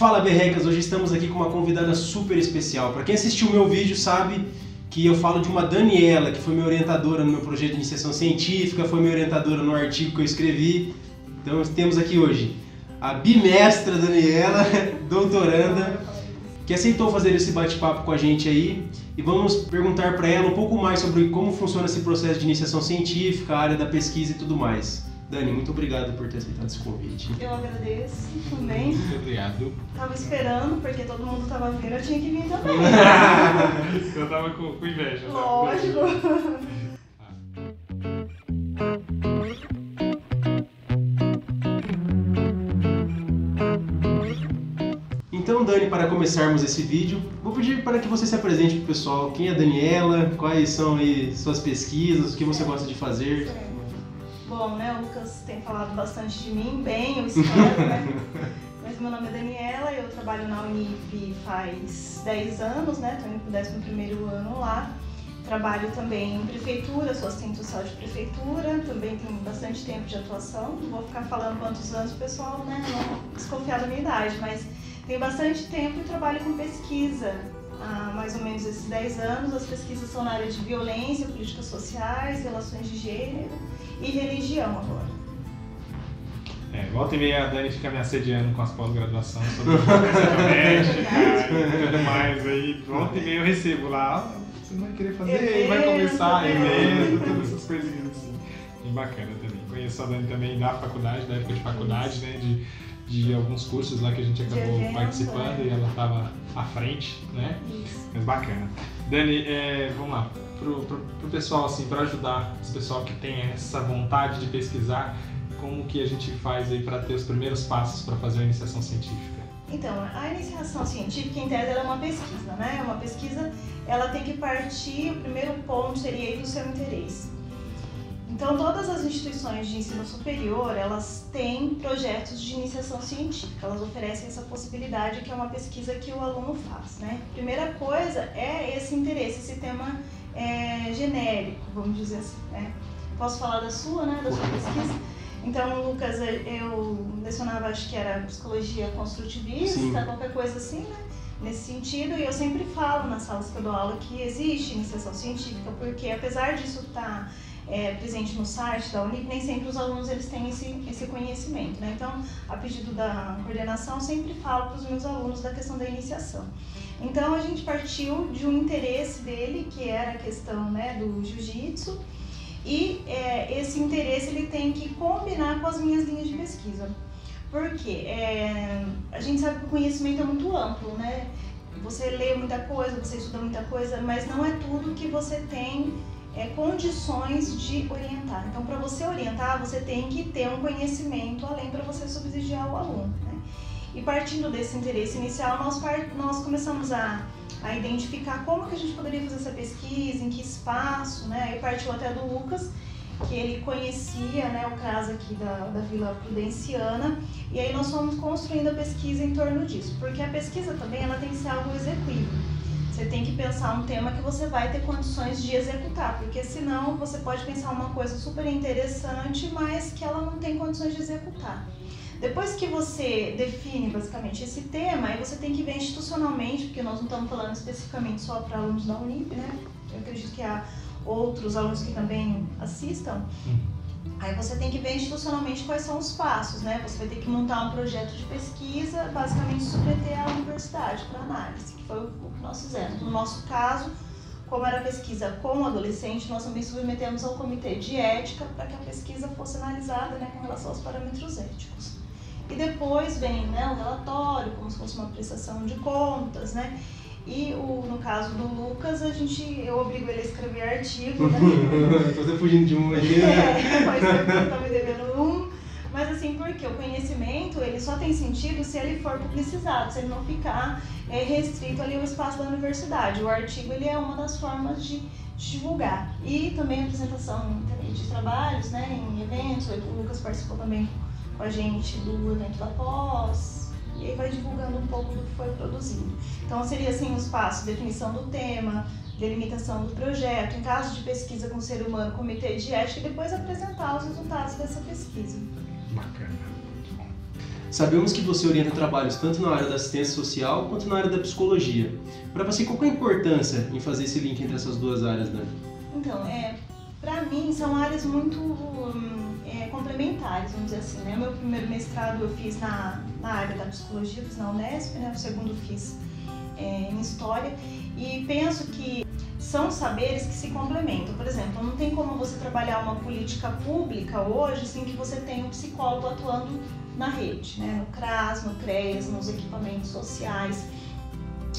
Fala Berrecas, hoje estamos aqui com uma convidada super especial. Para quem assistiu o meu vídeo sabe que eu falo de uma Daniela, que foi minha orientadora no meu projeto de iniciação científica, foi minha orientadora no artigo que eu escrevi. Então temos aqui hoje a bimestra Daniela, doutoranda, que aceitou fazer esse bate-papo com a gente aí. E vamos perguntar para ela um pouco mais sobre como funciona esse processo de iniciação científica, a área da pesquisa e tudo mais. Dani, muito obrigado por ter aceitado esse convite. Eu agradeço também. Muito obrigado. Tava esperando, porque todo mundo tava vendo, eu tinha que vir também. Eu tava com inveja. Lógico. Então, Dani, para começarmos esse vídeo, vou pedir para que você se apresente para o pessoal. Quem é a Daniela? Quais são aí suas pesquisas? O que você gosta de fazer? Bom, né, o Lucas tem falado bastante de mim, bem, eu espero, né? Mas meu nome é Daniela, eu trabalho na Unip faz 10 anos, né? Estou indo para o 11º ano lá. Trabalho também em prefeitura, sou assistente social de prefeitura, também tenho bastante tempo de atuação. Não vou ficar falando quantos anos, pessoal, né? Não desconfiar da minha idade, mas tenho bastante tempo e trabalho com pesquisa. Há mais ou menos esses 10 anos, as pesquisas são na área de violência, políticas sociais, relações de gênero e religião agora. Volta e meia a Dani fica me assediando com as pós-graduações sobre violência doméstica e tudo mais. Aí volta e meia eu recebo lá, você não vai querer fazer, vai começar, evento, todas essas coisinhas assim. Bem bacana também. Conheço a Dani também da faculdade, da época de faculdade, né? De alguns cursos lá que a gente acabou participando, e ela estava à frente, né? Isso. Mas bacana. Dani, vamos lá, pro pessoal, assim, para ajudar esse pessoal que tem essa vontade de pesquisar, como que a gente faz aí para ter os primeiros passos para fazer a iniciação científica? Então, a iniciação científica, em tese, ela é uma pesquisa, né? Uma pesquisa, ela tem que partir, o primeiro ponto seria aí do seu interesse. Então, todas as instituições de ensino superior, elas têm projetos de iniciação científica, elas oferecem essa possibilidade, que é uma pesquisa que o aluno faz, né? Primeira coisa é esse interesse, esse tema genérico, vamos dizer assim, né? Posso falar da sua, né? Da sua pesquisa? Então, Lucas, eu lecionava, acho que era psicologia construtivista, sim, qualquer coisa assim, né? Nesse sentido, e eu sempre falo nas salas que eu dou aula que existe iniciação científica, porque apesar disso estar presente no site da Unip, nem sempre os alunos eles têm esse conhecimento, né? Então, a pedido da coordenação, eu sempre falo para os meus alunos da questão da iniciação. Então, a gente partiu de um interesse dele, que era a questão, né, do jiu-jitsu, e esse interesse ele tem que combinar com as minhas linhas de pesquisa. Por quê? A gente sabe que o conhecimento é muito amplo, né? Você lê muita coisa, você estuda muita coisa, mas não é tudo que você tem condições de orientar. Então, para você orientar, você tem que ter um conhecimento além para você subsidiar o aluno, né? E partindo desse interesse inicial, nós começamos a identificar como que a gente poderia fazer essa pesquisa, em que espaço, né? E partiu até do Lucas, que ele conhecia, né, o caso aqui da Vila Prudenciana, e aí nós fomos construindo a pesquisa em torno disso, porque a pesquisa também ela tem que ser algo execuível. Você tem que pensar um tema que você vai ter condições de executar, porque senão você pode pensar uma coisa super interessante, mas que ela não tem condições de executar. Depois que você define basicamente esse tema, aí você tem que ver institucionalmente, porque nós não estamos falando especificamente só para alunos da Unip, né? Eu acredito que há outros alunos que também assistam. Aí você tem que ver institucionalmente quais são os passos, né? Você vai ter que montar um projeto de pesquisa, basicamente submeter à universidade para análise, que foi o que nós fizemos. No nosso caso, como era pesquisa com adolescente, nós também submetemos ao comitê de ética para que a pesquisa fosse analisada, né, com relação aos parâmetros éticos. E depois vem, né, o relatório, como se fosse uma prestação de contas, né? E no caso do Lucas, eu obrigo ele a escrever artigo, né? Tô até fugindo de um aqui, né? Faz tempo que eu tô me devendo um. Mas assim, porque o conhecimento, ele só tem sentido se ele for publicizado, se ele não ficar restrito ali ao espaço da universidade. O artigo, ele é uma das formas de divulgar. E também a apresentação de trabalhos, né, em eventos. O Lucas participou também com a gente do evento da pós. E aí vai divulgando um pouco do que foi produzido. Então seria assim os passos: definição do tema, delimitação do projeto, em caso de pesquisa com o ser humano, comitê de ética, e depois apresentar os resultados dessa pesquisa. Bacana. Sabemos que você orienta trabalhos tanto na área da assistência social quanto na área da psicologia. Para você, qual é a importância em fazer esse link entre essas duas áreas, Dani? Então, para mim, são áreas muito complementares, vamos dizer assim, né? Meu primeiro mestrado eu fiz na área da psicologia, fiz na Unesp, né? O segundo fiz em História, e penso que são saberes que se complementam. Por exemplo, não tem como você trabalhar uma política pública hoje sem que você tenha um psicólogo atuando na rede, né? No CRAS, no CREAS, nos equipamentos sociais.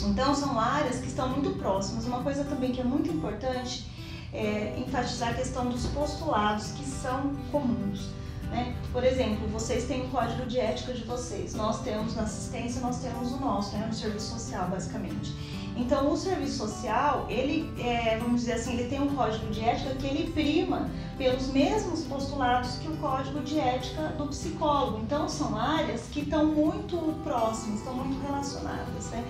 Então, são áreas que estão muito próximas. Uma coisa também que é muito importante é enfatizar a questão dos postulados que são comuns, né? Por exemplo, vocês têm o código de ética de vocês, nós temos na assistência, nós temos o nosso, né? No serviço social, basicamente. Então, o serviço social, ele, vamos dizer assim, ele tem um código de ética que ele prima pelos mesmos postulados que o código de ética do psicólogo. Então, são áreas que estão muito próximas, estão muito relacionadas, né?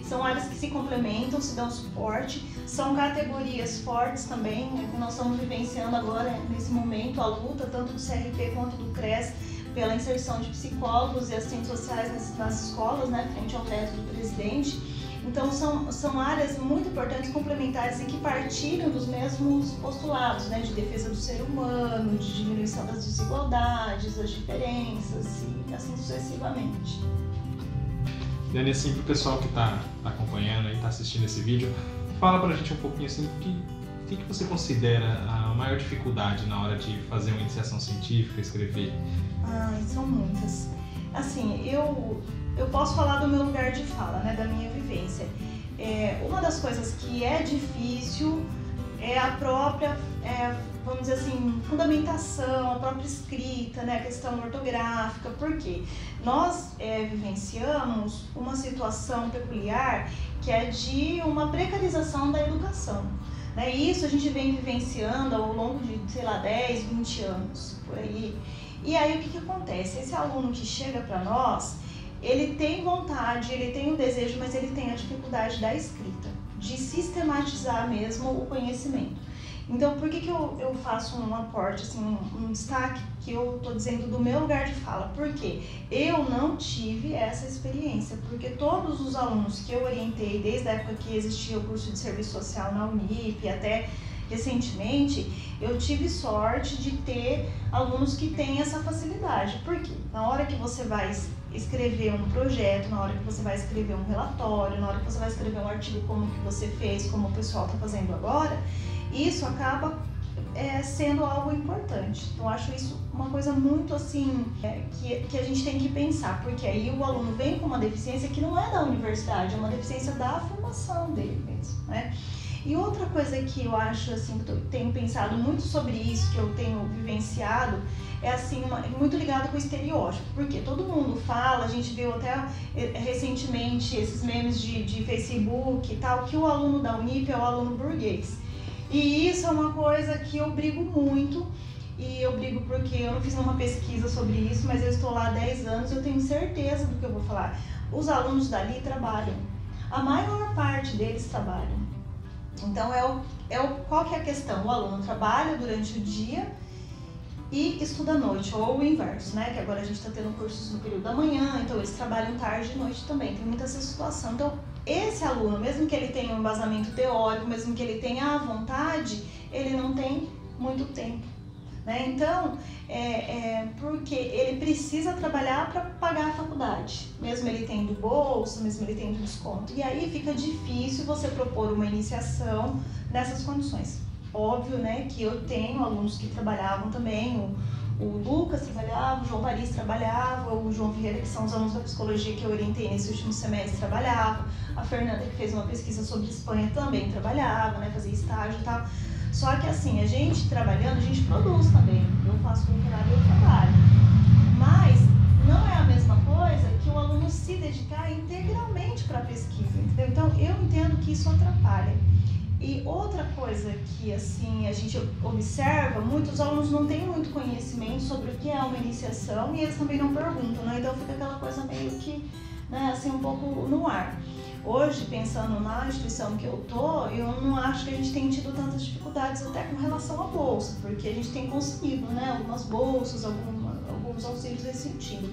São áreas que se complementam, se dão suporte, são categorias fortes também, né? Nós estamos vivenciando agora, nesse momento, a luta tanto do CRP quanto do CRES pela inserção de psicólogos e assistentes sociais nas escolas, né? Frente ao veto do presidente. Então, são áreas muito importantes, complementares e que partilham dos mesmos postulados, né? De defesa do ser humano, de diminuição das desigualdades, das diferenças e assim sucessivamente. Dani, assim, pro pessoal que tá acompanhando e tá assistindo esse vídeo, fala pra gente um pouquinho assim, o que você considera a maior dificuldade na hora de fazer uma iniciação científica, escrever? São muitas. Assim, eu posso falar do meu lugar de fala, né, da minha vivência. Uma das coisas que é difícil é a própria, vamos dizer assim, fundamentação, a própria escrita, né, a questão ortográfica. Por quê? Nós vivenciamos uma situação peculiar que é de uma precarização da educação, né? E isso a gente vem vivenciando ao longo de, sei lá, 10, 20 anos, por aí. E aí o que acontece? Esse aluno que chega para nós, ele tem vontade, ele tem o desejo, mas ele tem a dificuldade da escrita, de sistematizar mesmo o conhecimento. Então, por que eu faço um aporte, assim, um destaque que eu estou dizendo do meu lugar de fala? Porque eu não tive essa experiência, porque todos os alunos que eu orientei, desde a época que existia o curso de serviço social na Unip, até recentemente, eu tive sorte de ter alunos que têm essa facilidade. Por quê? Na hora que você vai escrever um projeto, na hora que você vai escrever um relatório, na hora que você vai escrever um artigo como que você fez, como o pessoal está fazendo agora, isso acaba sendo algo importante. Então, eu acho isso uma coisa muito assim, que a gente tem que pensar, porque aí o aluno vem com uma deficiência que não é da universidade, é uma deficiência da formação dele mesmo, né? E outra coisa que eu acho, assim, que eu tenho pensado muito sobre isso, que eu tenho vivenciado, é assim, muito ligado com o estereótipo. Porque todo mundo fala, a gente viu até recentemente esses memes de Facebook e tal, que o aluno da Unip é o aluno burguês. E isso é uma coisa que eu brigo muito, e eu brigo porque eu não fiz nenhuma pesquisa sobre isso, mas eu estou lá há 10 anos, eu tenho certeza do que eu vou falar. Os alunos dali trabalham, a maior parte deles trabalham. Então, qual que é a questão? O aluno trabalha durante o dia e estuda à noite, ou o inverso, né? Que agora a gente está tendo cursos no período da manhã, então eles trabalham tarde e noite também, tem muita essa situação. Então, esse aluno, mesmo que ele tenha um embasamento teórico, mesmo que ele tenha a vontade, ele não tem muito tempo, né? Então, porque ele precisa trabalhar para pagar a faculdade, mesmo ele tendo bolsa, mesmo ele tendo desconto. E aí fica difícil você propor uma iniciação nessas condições. Óbvio, né, que eu tenho alunos que trabalhavam também, o Lucas trabalhava, o João Paris trabalhava, o João Vieira, que são os alunos da psicologia que eu orientei nesse último semestre, trabalhava, a Fernanda, que fez uma pesquisa sobre Espanha, também trabalhava, né, fazia estágio e tal. Só que assim, a gente trabalhando, a gente produz também. Eu faço doutorado e eu trabalho. Mas não é a mesma coisa que o aluno se dedicar integralmente para a pesquisa, entendeu? Então, eu entendo que isso atrapalha. E outra coisa que assim, a gente observa, muitos alunos não têm muito conhecimento sobre o que é uma iniciação e eles também não perguntam, né? Então fica aquela coisa meio que, né, assim, um pouco no ar. Hoje, pensando na instituição que eu eu não acho que a gente tem tido tantas dificuldades até com relação à bolsa, porque a gente tem conseguido, né, algumas bolsas, alguns auxílios nesse sentido.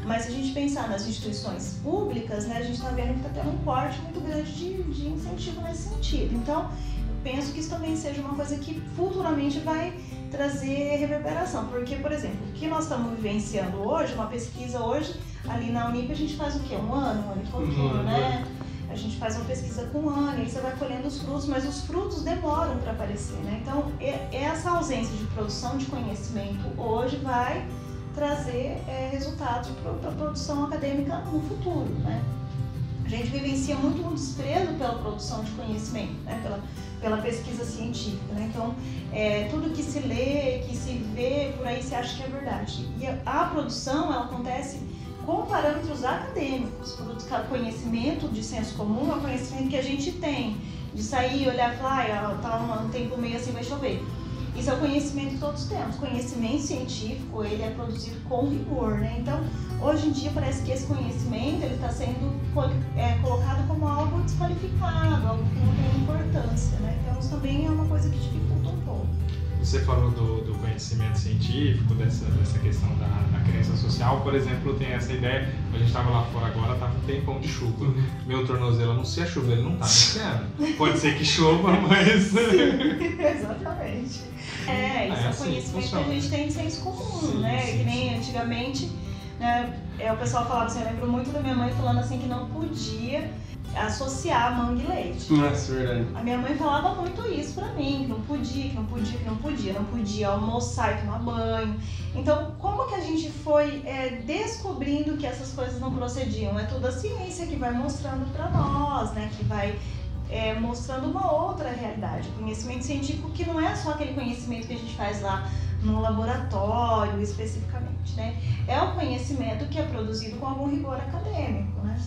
Mas se a gente pensar nas instituições públicas, né, a gente está vendo que está tendo um corte muito grande de incentivo nesse sentido. Então, eu penso que isso também seja uma coisa que futuramente vai trazer reverberação. Porque, por exemplo, o que nós estamos vivenciando hoje, uma pesquisa hoje, ali na Unip a gente faz o quê? Um ano e pouquinho, né? A gente faz uma pesquisa com um ano, aí você vai colhendo os frutos, mas os frutos demoram para aparecer, né? Então, essa ausência de produção de conhecimento hoje vai trazer resultados para a produção acadêmica no futuro, né? A gente vivencia muito um desprezo pela produção de conhecimento, né? Pela pesquisa científica, né? Então, tudo que se lê, que se vê, por aí se acha que é verdade. E a produção, ela acontece com parâmetros acadêmicos. O conhecimento de senso comum é o conhecimento que a gente tem, de sair, olhar e falar, tá um tempo meio assim, vai chover. Isso é o conhecimento que todos temos. O conhecimento científico, ele é produzido com rigor, né? Então, hoje em dia parece que esse conhecimento, ele está sendo colocado como algo desqualificado, algo que não tem importância, né? Então, isso também é uma coisa que dificulta um pouco. Você falou do conhecimento científico, dessa questão da crença social. Por exemplo, tem essa ideia, a gente estava lá fora agora, estava um tempão de chuva. Meu tornozelo anuncia chuva, ele não está anunciando. Pode ser que chova, mas... Sim, exatamente. Isso é um conhecimento que a gente tem de senso comum, né? Sim. Que nem antigamente, né, o pessoal falava assim, eu lembro muito da minha mãe falando assim que não podia associar manga e leite. Nossa, verdade. A minha mãe falava muito isso pra mim, que não podia almoçar e tomar banho. Então, como que a gente foi descobrindo que essas coisas não procediam? É toda a ciência que vai mostrando pra nós, né? Que vai mostrando uma outra realidade. O conhecimento científico que não é só aquele conhecimento que a gente faz lá no laboratório, especificamente, né? É o conhecimento que é produzido com algum rigor acadêmico, né?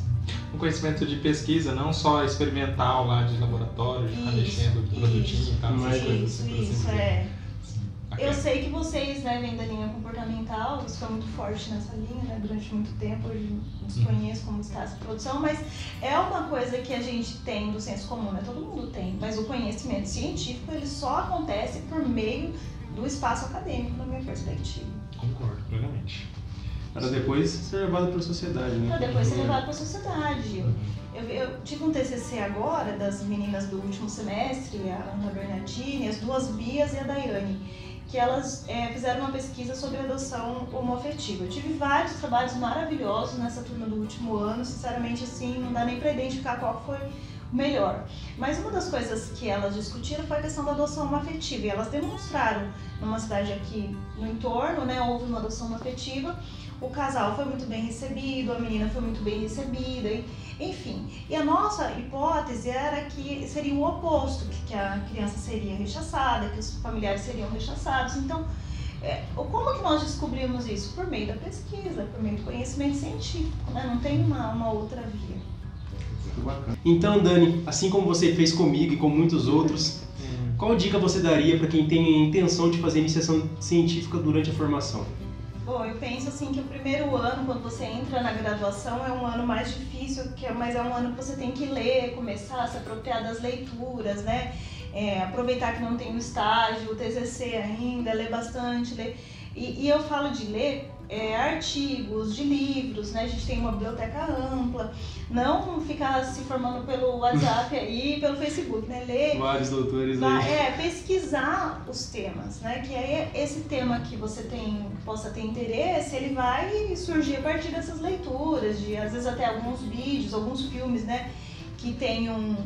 Um conhecimento de pesquisa, não só experimental lá de laboratório, de ficar mexendo o produtinho e tal, essas coisas assim. Isso, Eu sei que vocês, né, vêm da linha comportamental, isso foi muito forte nessa linha, né, durante muito tempo, eu desconheço como está essa produção, mas é uma coisa que a gente tem do senso comum, né, todo mundo tem, mas o conhecimento científico, ele só acontece por meio do espaço acadêmico, na minha perspectiva. Concordo, plenamente. Para depois ser levado para a sociedade, né? Para depois ser levado para a sociedade. Eu tive um TCC agora, das meninas do último semestre, a Ana Bernardini, as duas Bias e a Daiane, que elas fizeram uma pesquisa sobre adoção homoafetiva. Eu tive vários trabalhos maravilhosos nessa turma do último ano, sinceramente, assim, não dá nem para identificar qual foi o melhor. Mas uma das coisas que elas discutiram foi a questão da adoção homoafetiva, e elas demonstraram, numa cidade aqui no entorno, né, houve uma adoção homoafetiva, o casal foi muito bem recebido, a menina foi muito bem recebida, enfim. E a nossa hipótese era que seria o oposto, que a criança seria rechaçada, que os familiares seriam rechaçados. Então, como que nós descobrimos isso? Por meio da pesquisa, por meio do conhecimento científico, né? Não tem uma outra via. Então, Dani, assim como você fez comigo e com muitos outros, qual dica você daria para quem tem a intenção de fazer iniciação científica durante a formação? Bom, eu penso assim que o primeiro ano, quando você entra na graduação, é um ano mais difícil, mas é um ano que você tem que ler, começar a se apropriar das leituras, né? Aproveitar que não tem o estágio, o TCC ainda, ler bastante, ler. E eu falo de ler artigos, de livros, né? A gente tem uma biblioteca ampla, não ficar se formando pelo WhatsApp e pelo Facebook, né? Ler vários doutores aí. Pesquisar os temas, né? Que aí esse tema que você possa ter interesse, ele vai surgir a partir dessas leituras, de às vezes até alguns vídeos, alguns filmes, né? Que tenham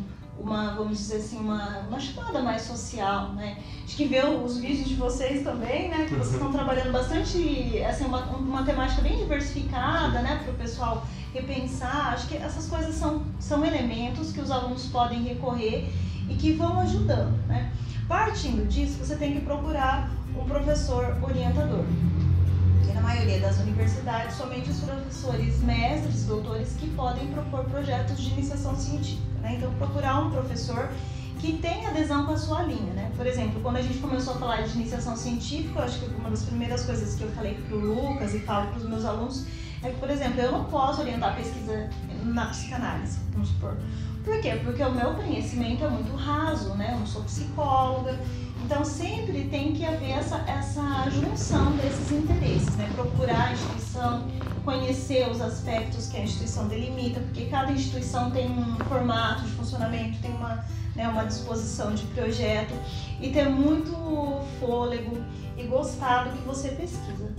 vamos dizer assim, uma chamada mais social, né? Acho que ver os vídeos de vocês também, né? Que vocês estão trabalhando bastante, assim, uma temática bem diversificada, né? Para o pessoal repensar. Acho que essas coisas são elementos que os alunos podem recorrer e que vão ajudando, né? Partindo disso, você tem que procurar um professor orientador. E na maioria das universidades, somente os professores mestres, doutores, que podem propor projetos de iniciação científica, né? Então, procurar um professor que tenha adesão com a sua linha, né? Por exemplo, quando a gente começou a falar de iniciação científica, eu acho que uma das primeiras coisas que eu falei para o Lucas e falo para os meus alunos é que, por exemplo, eu não posso orientar a pesquisa na psicanálise, vamos supor. Por quê? Porque o meu conhecimento é muito raso, né? Eu não sou psicóloga. Então, sempre tem que haver essa junção desses interesses, né? Procurar a instituição conhecer os aspectos que a instituição delimita, porque cada instituição tem um formato de funcionamento, tem uma disposição de projeto, e ter muito fôlego e gostar do que você pesquisa.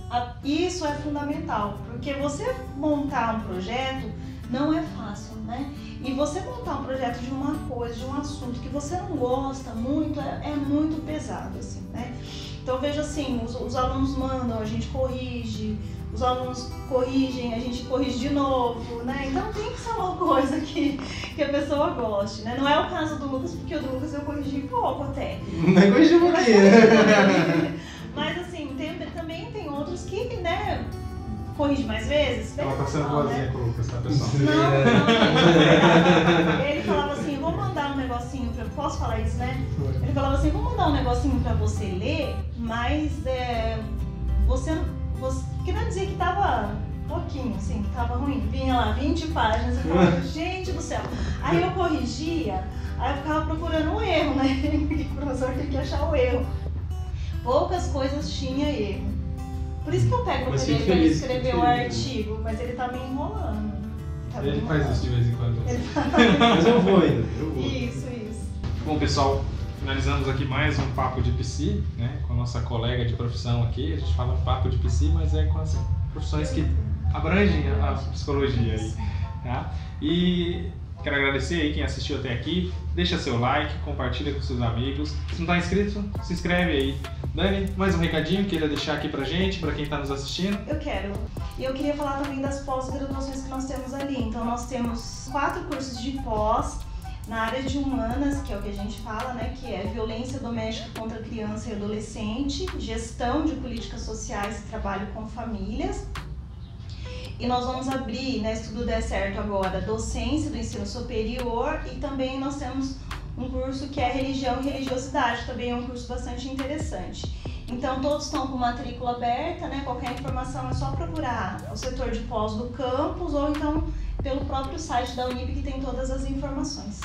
Isso é fundamental, porque você montar um projeto não é fácil, né? E você montar um projeto de uma coisa, de um assunto que você não gosta muito, é muito pesado, assim, né? Então veja assim, os alunos mandam, a gente corrige, os alunos corrigem, a gente corrige de novo, né? Então tem que ser uma coisa que a pessoa goste, né? Não é o caso do Lucas, porque o do Lucas eu corrigi pouco até. Não corrigi um pouquinho, né? Mas assim, também tem outros que, né, corrige mais vezes. Ela tá sendo boazinha com o Lucas, tá, pessoal? Não. Ele falava assim, vou mandar um negocinho pra... Posso falar isso, né? Ele falava assim, vou mandar um negocinho pra você ler, mas você que não dizia que tava pouquinho, assim, que tava ruim. Vinha lá 20 páginas, eu falava, gente do céu. Aí eu corrigia, aí eu ficava procurando um erro, né? Porque o professor tem que achar o erro. Poucas coisas tinha erro. Por isso que eu pego no PDF pra ele escrever o artigo, mas ele tá me enrolando. Ele faz isso de vez em quando. Mas eu vou ainda. Isso. Bom, pessoal, finalizamos aqui mais um Papo de Psi, né? Com a nossa colega de profissão aqui. A gente fala Papo de Psi, mas é com as profissões que abrangem a psicologia aí, tá? E quero agradecer aí quem assistiu até aqui. Deixa seu like, compartilha com seus amigos. Se não tá inscrito, se inscreve aí. Dani, mais um recadinho queria deixar aqui pra gente, pra quem tá nos assistindo? Eu quero. E eu queria falar também das pós-graduações que nós temos ali. Então nós temos 4 cursos de pós na área de humanas, que é o que a gente fala, né? Que é violência doméstica contra criança e adolescente, gestão de políticas sociais e trabalho com famílias. E nós vamos abrir, né, se tudo der certo agora, docência do ensino superior, e também nós temos um curso que é religião e religiosidade, também é um curso bastante interessante. Então todos estão com matrícula aberta, né? Qualquer informação é só procurar o setor de pós do campus ou então pelo próprio site da Unip, que tem todas as informações.